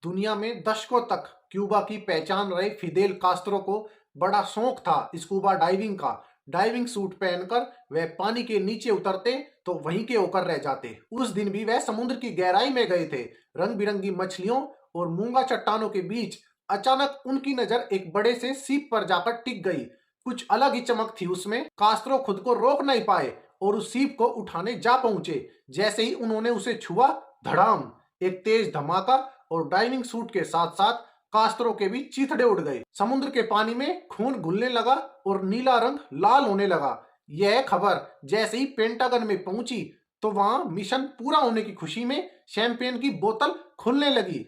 दुनिया में दशकों तक क्यूबा की पहचान रहे फिदेल कास्त्रो को बड़ा शौक था स्कूबा डाइविंग का। डाइविंग सूट पहनकर वह पानी के नीचे उतरते तो वहीं के होकर रह जाते। उस दिन भी वह समुद्र की गहराई में गए थे। रंग बिरंगी मछलियों और मूंगा चट्टानों के बीच अचानक उनकी नजर एक बड़े से सीप पर जाकर टिक गई। कुछ अलग ही चमक थी उसमें। कास्त्रो खुद को रोक नहीं पाए और उस सीप को उठाने जा पहुंचे। जैसे ही उन्होंने उसे छुआ, धड़ाम, एक तेज धमाका और डाइविंग सूट के साथ साथ कास्त्रो के भी चीथड़े उड़ गए। समुद्र के पानी में खून घुलने लगा और नीला रंग लाल होने लगा। यह खबर जैसे ही पेंटागन में पहुंची तो वहां मिशन पूरा होने की खुशी में शैंपेन की बोतल खुलने लगी।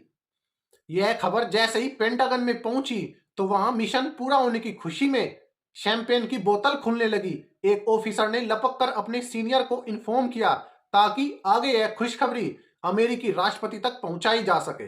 यह खबर जैसे ही पेंटागन में पहुंची तो वहां मिशन पूरा होने की खुशी में शैंपेन की बोतल खुलने लगी। एक ऑफिसर ने लपक कर अपने सीनियर को इन्फॉर्म किया ताकि आगे यह खुशखबरी अमेरिकी राष्ट्रपति तक पहुंचाई जा सके।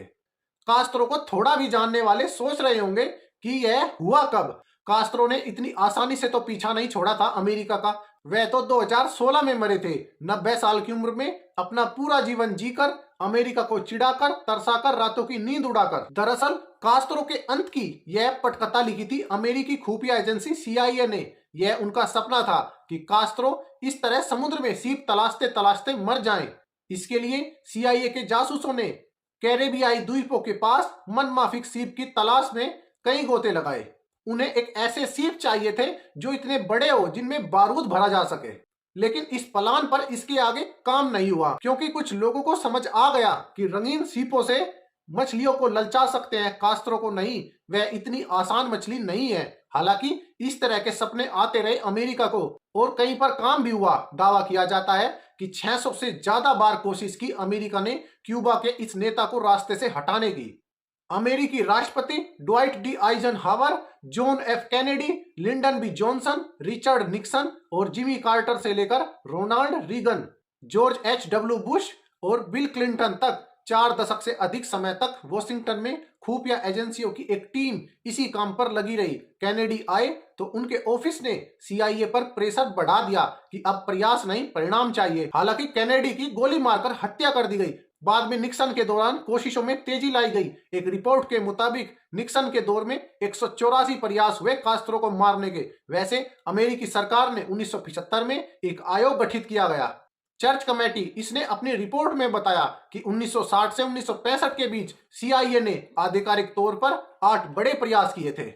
कास्त्रो को थोड़ा भी जानने वाले सोच रहे होंगे कि यह हुआ कब। कास्त्रो ने इतनी आसानी से तो पीछा नहीं छोड़ा था अमेरिका का। वह तो 2016 में मरे थे। 90 साल की उम्र में अपना पूरा जीवन जीकर, अमेरिका को चिढ़ाकर, तरसाकर, रातों की नींद उड़ाकर। दरअसल कास्त्रो के अंत की यह पटकथा लिखी थी अमेरिकी खुफिया एजेंसी CIA ने। यह उनका सपना था कि कास्त्रो इस तरह समुद्र में सीप तलाशते तलाशते मर जाएं। इसके लिए CIA के जासूसों ने कैरेबियाई द्वीपों के पास मनमाफिक सीप की तलाश में कई गोते लगाए। उन्हें एक ऐसे सीप चाहिए थे जो इतने बड़े हो जिनमें बारूद भरा जा सके। लेकिन इस प्लान पर इसके आगे काम नहीं हुआ क्योंकि कुछ लोगों को समझ आ गया कि रंगीन सीपों से मछलियों को ललचा सकते हैं, कास्त्रो को नहीं। वह इतनी आसान मछली नहीं है। हालांकि इस तरह के सपने आते रहे अमेरिका को और कहीं पर काम भी हुआ। दावा किया जाता है कि 600 से ज्यादा बार कोशिश की अमेरिका ने क्यूबा के इस नेता को रास्ते से हटाने की। अमेरिकी राष्ट्रपति Dwight D Eisenhower, John F Kennedy, Lyndon B Johnson, Richard Nixon और जिमी कार्टर से लेकर Ronald Reagan, George H.W Bush और बिल क्लिंटन तक 4 दशक से अधिक समय तक वॉशिंगटन में खुफिया एजेंसियों की एक टीम इसी काम पर लगी रही। कैनेडी आए तो उनके ऑफिस ने CIA पर प्रेशर बढ़ा दिया कि अब प्रयास नहीं, परिणाम चाहिए। हालांकि कैनेडी की गोली मारकर हत्या कर दी गई। बाद में निक्सन के दौरान कोशिशों में तेजी लाई गई। एक रिपोर्ट के मुताबिक निक्सन के दौर में 184 प्रयास हुए कास्त्रो को मारने के। वैसे अमेरिकी सरकार ने 1975 में एक आयोग गठित किया गया, चर्च कमेटी। इसने अपनी रिपोर्ट में बताया कि 1960 से 1965 के बीच CIA ने आधिकारिक तौर पर 8 बड़े प्रयास किए थे।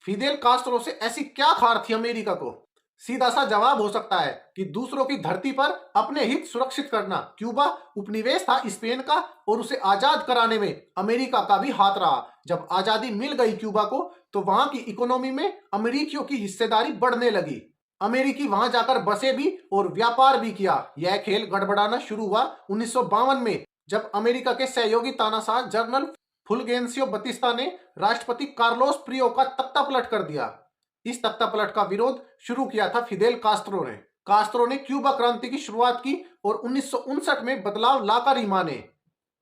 फिदेल कास्त्रो से ऐसी क्या खार थी अमेरिका को? सीधा सा जवाब हो सकता है कि दूसरों की धरती पर अपने हित सुरक्षित करना। क्यूबा उपनिवेश था स्पेन का और उसे आजाद कराने में अमेरिका का भी हाथ रहा। जब आजादी मिल गई क्यूबा को तो वहां की इकोनॉमी में अमेरिकियों की हिस्सेदारी बढ़ने लगी। अमेरिकी वहां जाकर बसे भी और व्यापार भी किया। यह खेल गड़बड़ाना शुरू हुआ 1952 में जब अमेरिका के सहयोगी तानाशाह जनरल फुलगेंसियो बतिस्ता ने राष्ट्रपति कार्लोस प्रियो का तख्ता पलट कर दिया। इस तख्ता पलट का विरोध शुरू किया था फिदेल कास्त्रो ने। कास्त्रो ने क्यूबा क्रांति की शुरुआत की और 1959 में बदलाव लाकर ही माने।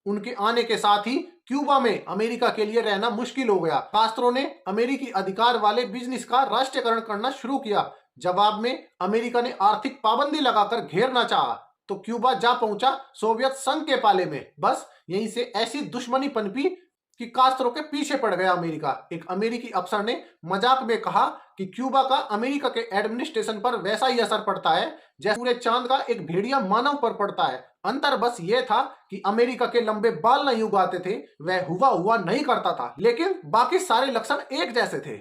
उनके आने के साथ ही क्यूबा में अमेरिका के लिए रहना मुश्किल हो गया। कास्त्रो ने अमेरिकी अधिकार वाले बिजनेस का राष्ट्रीयकरण करना शुरू किया। जवाब में अमेरिका ने आर्थिक पाबंदी लगाकर घेरना चाहा तो क्यूबा जा पहुंचा सोवियत संघ के पाले में। बस यहीं से ऐसी दुश्मनी पनपी कि कास्त्रो के पीछे पड़ गया अमेरिका। एक अमेरिकी अफसर ने मजाक में कहा कि क्यूबा का अमेरिका के एडमिनिस्ट्रेशन पर वैसा ही असर पड़ता है जैसे पूरे चांद का एक भेड़िया मानव पर पड़ता है। अंतर बस ये था कि अमेरिका के लंबे बाल नहीं उगाते थे, वह हुआ नहीं करता था, लेकिन बाकी सारे लक्षण एक जैसे थे।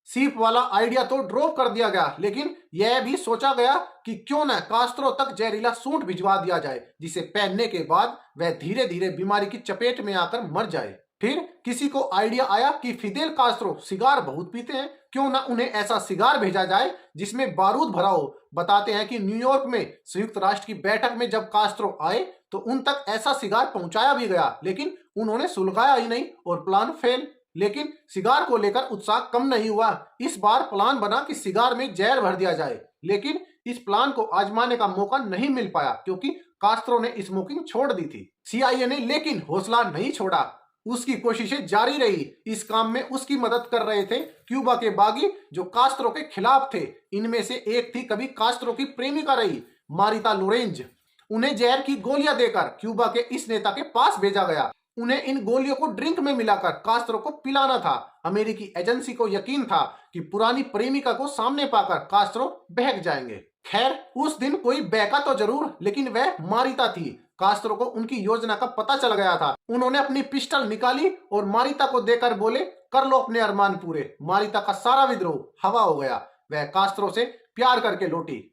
सीप वाला आइडिया तो ड्रॉप कर दिया गया, लेकिन यह भी सोचा गया कि क्यों न कास्त्रो तक जहरीला सूंठ भिजवा दिया जाए जिसे पहनने के बाद वह धीरे धीरे बीमारी की चपेट में आकर मर जाए। फिर किसी को आइडिया आया कि फिदेल कास्त्रो सिगार बहुत पीते हैं, क्यों ना उन्हें ऐसा सिगार भेजा जाए जिसमें बारूद भरा हो। बताते हैं कि न्यूयॉर्क में संयुक्त राष्ट्र की बैठक में जब कास्त्रो आए तो उन तक ऐसा सिगार पहुंचाया भी गया, लेकिन उन्होंने सुलगाया ही नहीं और प्लान फेल। लेकिन सिगार को लेकर उत्साह कम नहीं हुआ। इस बार प्लान बना कि सिगार में जहर भर दिया जाए, लेकिन इस प्लान को आजमाने का मौका नहीं मिल पाया क्योंकि कास्त्रो ने स्मोकिंग छोड़ दी थी। CIA ने लेकिन हौसला नहीं छोड़ा, उसकी कोशिशें जारी रही। इस काम में उसकी मदद कर रहे थे क्यूबा के बागी जो कास्त्रो के खिलाफ थे। इनमें से एक थी कभी कास्त्रो की प्रेमिका रही, मारिता लोरेंज। उन्हें जहर की गोलियां देकर क्यूबा के इस नेता के पास भेजा गया। उन्हें इन गोलियों को ड्रिंक में मिलाकर कास्त्रो को पिलाना था। अमेरिकी एजेंसी को यकीन था कि पुरानी प्रेमिका को सामने पाकर कास्त्रो बहक जाएंगे। खैर, उस दिन कोई बहका तो जरूर, लेकिन वह मारिता थी। कास्त्रो को उनकी योजना का पता चल गया था। उन्होंने अपनी पिस्टल निकाली और मारिता को देकर बोले, कर लो अपने अरमान पूरे। मारिता का सारा विद्रोह हवा हो गया। वह कास्त्रो से प्यार करके लौटी।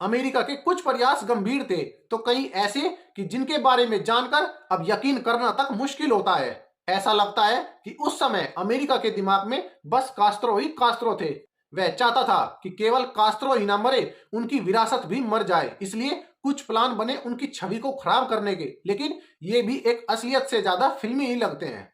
अमेरिका के कुछ प्रयास गंभीर थे, तो कई ऐसे कि जिनके बारे में जानकर अब यकीन करना तक मुश्किल होता है। ऐसा लगता है कि उस समय अमेरिका के दिमाग में बस कास्त्रो ही कास्त्रो थे। वह चाहता था कि केवल कास्त्रो ही ना मरे, उनकी विरासत भी मर जाए। इसलिए कुछ प्लान बने उनकी छवि को खराब करने के, लेकिन ये भी एक असलियत से ज्यादा फिल्मी ही लगते हैं।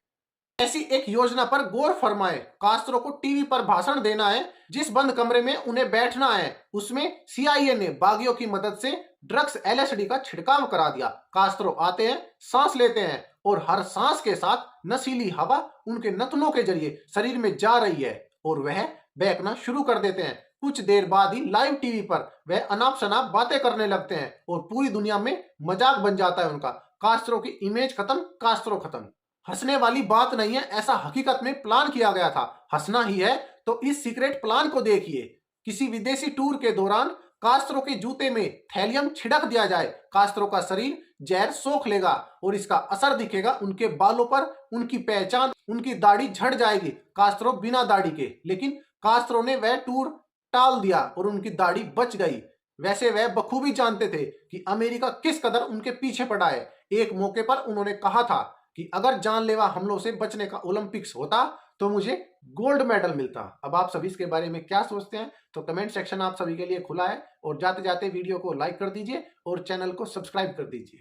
ऐसी एक योजना पर गौर फरमाए। कास्त्रो को टीवी पर भाषण देना है। जिस बंद कमरे में उन्हें बैठना है, उसमें सीआईए ने बागियों की मदद से ड्रग्स एलएसडी का छिड़काव करा दिया। कास्त्रो आते हैं, सांस लेते हैं और हर सांस के साथ नशीली हवा उनके नथनों के जरिए शरीर में जा रही है और वह बहकना शुरू कर देते हैं। कुछ देर बाद ही लाइव टीवी पर वह अनाप शनाप बातें करने लगते हैं और पूरी दुनिया में मजाक बन जाता है उनका। कास्त्रो की इमेज खत्म, कास्त्रो खत्म। हंसने वाली बात नहीं है, ऐसा हकीकत में प्लान किया गया था। हंसना ही है तो इस सीक्रेट प्लान को देखिए। किसी विदेशी टूर के दौरान कास्त्रो के जूते में थैलियम छिड़क दिया जाए। कास्त्रो का शरीर जहर सोख लेगा और इसका असर दिखेगा उनके बालों पर। उनकी पहचान, उनकी दाढ़ी झड़ जाएगी। कास्त्रो बिना दाढ़ी के, लेकिन कास्त्रो ने वह टूर टाल दिया और उनकी दाढ़ी बच गई। वैसे वह बखूबी जानते थे कि अमेरिका किस कदर उनके पीछे पड़ा है। एक मौके पर उन्होंने कहा था कि अगर जानलेवा हमलों से बचने का ओलंपिक्स होता तो मुझे गोल्ड मेडल मिलता। अब आप सभी इसके बारे में क्या सोचते हैं, तो कमेंट सेक्शन आप सभी के लिए खुला है। और जाते जाते वीडियो को लाइक कर दीजिए और चैनल को सब्सक्राइब कर दीजिए।